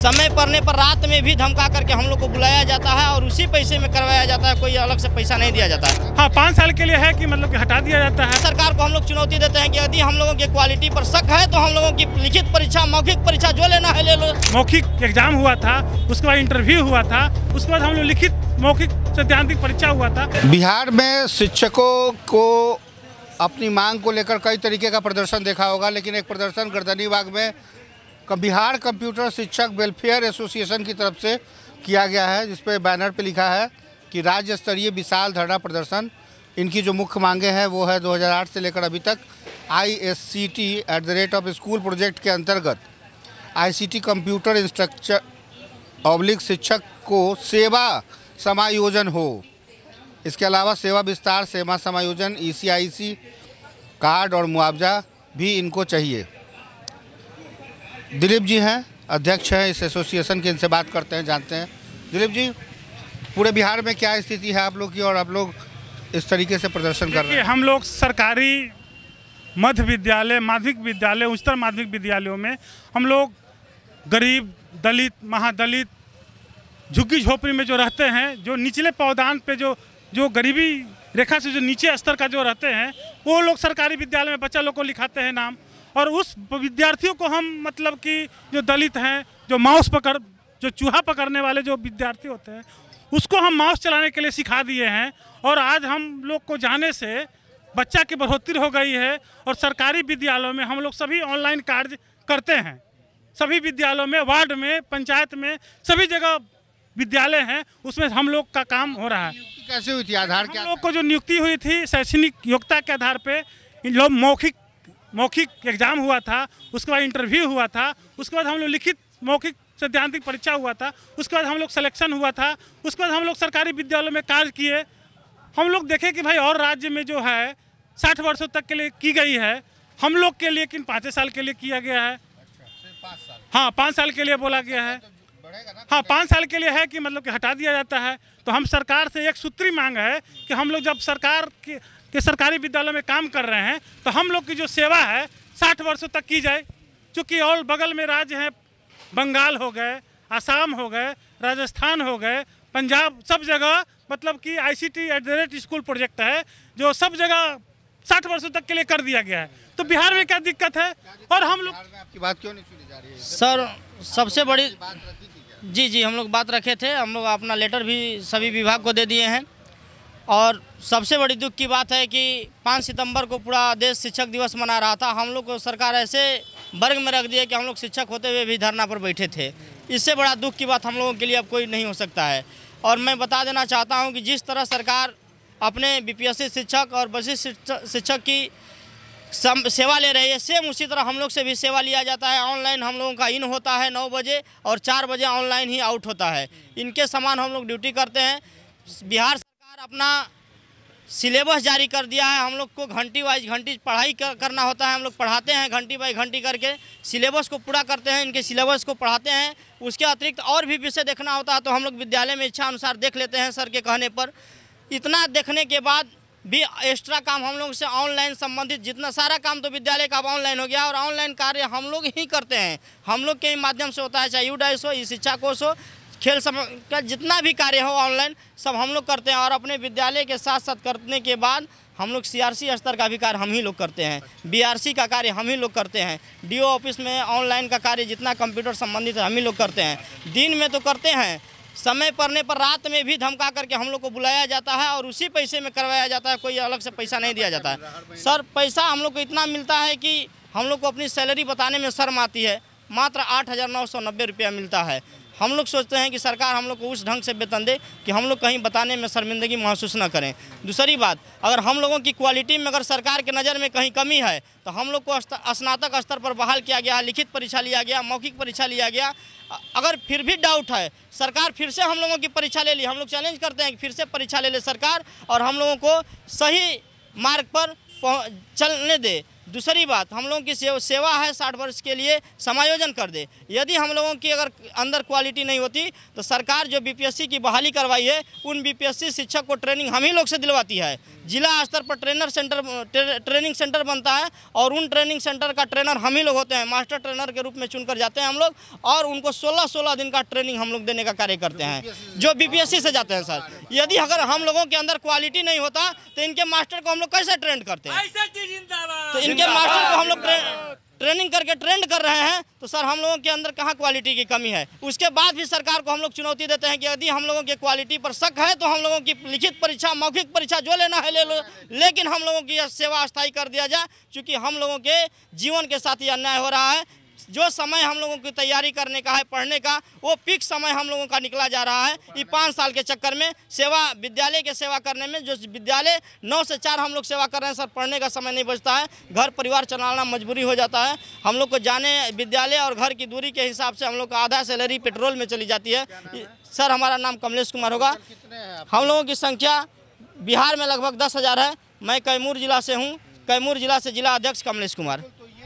समय पड़ने पर रात में भी धमका करके हम लोग को बुलाया जाता है और उसी पैसे में करवाया जाता है, कोई अलग से पैसा नहीं दिया जाता है। हाँ, 5 साल के लिए है कि मतलब कि हटा दिया जाता है। सरकार को हम लोग चुनौती देते हैं कि यदि हम लोगों की क्वालिटी पर शक है तो हम लोगों की लिखित परीक्षा, मौखिक परीक्षा जो लेना है ले लो। मौखिक एग्जाम हुआ था, उसके बाद इंटरव्यू हुआ था, उसके बाद हम लोग लिखित मौखिक सैद्धांतिक परीक्षा हुआ था। बिहार में शिक्षकों को अपनी मांग को लेकर कई तरीके का प्रदर्शन देखा होगा, लेकिन एक प्रदर्शन गर्दनीबाग में बिहार कंप्यूटर शिक्षक वेलफेयर एसोसिएशन की तरफ से किया गया है, जिस पे बैनर पे लिखा है कि राज्य स्तरीय विशाल धरना प्रदर्शन। इनकी जो मुख्य मांगे हैं वो है 2008 से लेकर अभी तक ISCT @ स्कूल प्रोजेक्ट के अंतर्गत ICT कंप्यूटर इंस्ट्रक्चर / शिक्षक को सेवा समायोजन हो। इसके अलावा सेवा विस्तार, सेवा समायोजन, ECIC कार्ड और मुआवजा भी इनको चाहिए। दिलीप जी हैं, अध्यक्ष हैं इस एसोसिएशन के, इनसे बात करते हैं, जानते हैं। दिलीप जी, पूरे बिहार में क्या स्थिति है आप लोग की और आप लोग इस तरीके से प्रदर्शन कर रहे हैं? हम लोग सरकारी मध्य विद्यालय, माध्यमिक विद्यालय, उच्चतर माध्यमिक विद्यालयों में हम लोग गरीब, दलित, महादलित, झुग्गी झोपड़ी में जो रहते हैं, जो निचले पावदान पे जो गरीबी रेखा से जो नीचे स्तर का जो रहते हैं, वो लोग सरकारी विद्यालय में बच्चा लोग को लिखाते हैं नाम, और उस विद्यार्थियों को हम मतलब कि जो दलित हैं, जो चूहा पकड़ने वाले जो विद्यार्थी होते हैं, उसको हम माउस चलाने के लिए सिखा दिए हैं। और आज हम लोग को जाने से बच्चा की बढ़ोतरी हो गई है और सरकारी विद्यालयों में हम लोग सभी ऑनलाइन कार्य करते हैं। सभी विद्यालयों में, वार्ड में, पंचायत में, सभी जगह विद्यालय हैं, उसमें हम लोग का काम हो रहा है। कैसे हुई थी? आधार क्या? हम लोग को जो नियुक्ति हुई थी शैक्षणिक योग्यता के आधार पे, इन लोग मौखिक एग्जाम हुआ था, उसके बाद इंटरव्यू हुआ था, उसके बाद हम लोग लिखित मौखिक सैद्धांतिक परीक्षा हुआ था, उसके बाद हम लोग सिलेक्शन हुआ था, उसके बाद हम लोग सरकारी विद्यालयों में कार्य किए। हम लोग देखें कि भाई और राज्य में जो है 60 वर्षों तक के लिए की गई है, हम लोग के लिए किन 5 साल के लिए किया गया है। हाँ, 5 साल के लिए बोला गया है। हाँ, 5 साल के लिए है कि मतलब कि हटा दिया जाता है। तो हम सरकार से एक सूत्री मांग है कि हम लोग जब सरकार के सरकारी विद्यालय में काम कर रहे हैं तो हम लोग की जो सेवा है 60 वर्षों तक की जाए। चूँकि और बगल में राज्य हैं, बंगाल हो गए, आसाम हो गए, राजस्थान हो गए, पंजाब, सब जगह मतलब कि ICT @ स्कूल प्रोजेक्ट है जो सब जगह 60 वर्षों तक के लिए कर दिया गया है। तो बिहार में क्या दिक्कत है? और हम लोग आपकी बात क्यों नहीं सुनी जा रही है? सर, सबसे बड़ी जी हम लोग बात रखे थे, हम लोग अपना लेटर भी सभी विभाग को दे दिए हैं। और सबसे बड़ी दुख की बात है कि 5 सितंबर को पूरा देश शिक्षक दिवस मना रहा था, हम लोग को सरकार ऐसे वर्ग में रख दिया कि हम लोग शिक्षक होते हुए भी धरना पर बैठे थे। इससे बड़ा दुख की बात हम लोगों के लिए अब कोई नहीं हो सकता है। और मैं बता देना चाहता हूं कि जिस तरह सरकार अपने BPSC शिक्षक और वरिष्ठ शिक्षक की सेवा ले रही है, सेम उसी तरह हम लोग से भी सेवा लिया जाता है। ऑनलाइन हम लोगों का इन होता है 9 बजे और 4 बजे ऑनलाइन ही आउट होता है। इनके समान हम लोग ड्यूटी करते हैं। बिहार सरकार अपना सिलेबस जारी कर दिया है, हम लोग को घंटी वाइज घंटी पढ़ाई करना होता है। हम लोग पढ़ाते हैं घंटी बाई घंटी करके, सिलेबस को पूरा करते हैं, इनके सिलेबस को पढ़ाते हैं। उसके अतिरिक्त और भी विषय देखना होता है तो हम लोग विद्यालय में इच्छा अनुसार देख लेते हैं सर के कहने पर। इतना देखने के बाद भी एक्स्ट्रा काम हम लोग से ऑनलाइन संबंधित जितना सारा काम तो विद्यालय का अब ऑनलाइन हो गया और ऑनलाइन कार्य हम लोग ही करते हैं। हम लोग के माध्यम से होता है, चाहे UDAIS हो, शिक्षा कोष हो, खेल का जितना भी कार्य हो ऑनलाइन सब हम लोग करते हैं। और अपने विद्यालय के साथ साथ करने के बाद हम लोग CRC स्तर का भी कार्य हम ही लोग करते हैं, BRC का कार्य हम ही लोग करते हैं, DO ऑफिस में ऑनलाइन का कार्य जितना कंप्यूटर संबंधित है हम ही लोग करते हैं। दिन में तो करते हैं, समय पड़ने पर रात में भी धमका करके हम लोग को बुलाया जाता है और उसी पैसे में करवाया जाता है, कोई अलग से पैसा नहीं दिया जाता है। सर, पैसा हम लोग को इतना मिलता है कि हम लोग को अपनी सैलरी बताने में शर्म आती है। मात्र 8,990 रुपया मिलता है। हम लोग सोचते हैं कि सरकार हम लोग को उस ढंग से वेतन दे कि हम लोग कहीं बताने में शर्मिंदगी महसूस न करें। दूसरी बात, अगर हम लोगों की क्वालिटी में अगर सरकार के नज़र में कहीं कमी है तो हम लोग को स्नातक स्तर पर बहाल किया गया, लिखित परीक्षा लिया गया, मौखिक परीक्षा लिया गया। अगर फिर भी डाउट है, सरकार फिर से हम लोगों की परीक्षा ले ली, हम लोग चैलेंज करते हैं कि फिर से परीक्षा ले ले सरकार और हम लोगों को सही मार्ग पर चलने दे। दूसरी बात, हम लोगों की सेवा है 60 वर्ष के लिए, समायोजन कर दे। यदि हम लोगों की अगर अंदर क्वालिटी नहीं होती तो सरकार जो बीपीएससी की बहाली करवाई है, उन बीपीएससी शिक्षक को ट्रेनिंग हम ही लोग से दिलवाती है। जिला स्तर पर ट्रेनिंग सेंटर बनता है और उन ट्रेनिंग सेंटर का ट्रेनर हम ही लोग होते हैं। मास्टर ट्रेनर के रूप में चुनकर जाते हैं हम लोग और उनको 16-16 दिन का ट्रेनिंग हम लोग देने का कार्य करते हैं, जो बीपीएससी से जाते हैं सर। यदि अगर हम लोगों के अंदर क्वालिटी नहीं होता तो इनके मास्टर को हम लोग कैसे ट्रेंड करते हैं? तो इनके मास्टर को हम लोग ट्रेनिंग करके ट्रेंड कर रहे हैं, तो सर हम लोगों के अंदर कहाँ क्वालिटी की कमी है? उसके बाद भी सरकार को हम लोग चुनौती देते हैं कि यदि हम लोगों के क्वालिटी पर शक है तो हम लोगों की लिखित परीक्षा, मौखिक परीक्षा जो लेना है ले लो, लेकिन हम लोगों की सेवा अस्थायी कर दिया जाए, क्योंकि हम लोगों के जीवन के साथ ये अन्याय हो रहा है। जो समय हम लोगों की तैयारी करने का है, पढ़ने का, वो पीक समय हम लोगों का निकला जा रहा है। ये 5 साल के चक्कर में सेवा, विद्यालय के सेवा करने में, जो विद्यालय 9 से 4 हम लोग सेवा कर रहे हैं सर, पढ़ने का समय नहीं बचता है, घर परिवार चलाना मजबूरी हो जाता है। हम लोग को जाने विद्यालय और घर की दूरी के हिसाब से हम लोग का आधा सैलरी पेट्रोल में चली जाती है। सर हमारा नाम कमलेश कुमार होगा। हम लोगों की संख्या बिहार में लगभग 10,000 है। मैं कैमूर जिला से हूँ। कैमूर जिला से जिला अध्यक्ष कमलेश कुमार।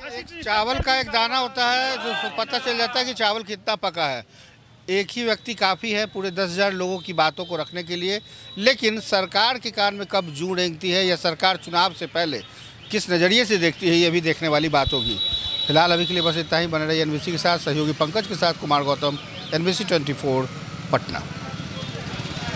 एक चावल का एक दाना होता है जो पता चल जाता है कि चावल कितना पका है। एक ही व्यक्ति काफ़ी है पूरे 10,000 लोगों की बातों को रखने के लिए। लेकिन सरकार के कान में कब जूं रेंगती है या सरकार चुनाव से पहले किस नज़रिए से देखती है, ये भी देखने वाली बात होगी। फिलहाल अभी के लिए बस इतना ही। बने रहिए एनबीसी के साथ। सहयोगी पंकज के साथ कुमार गौतम, एनबीसी 24 पटना।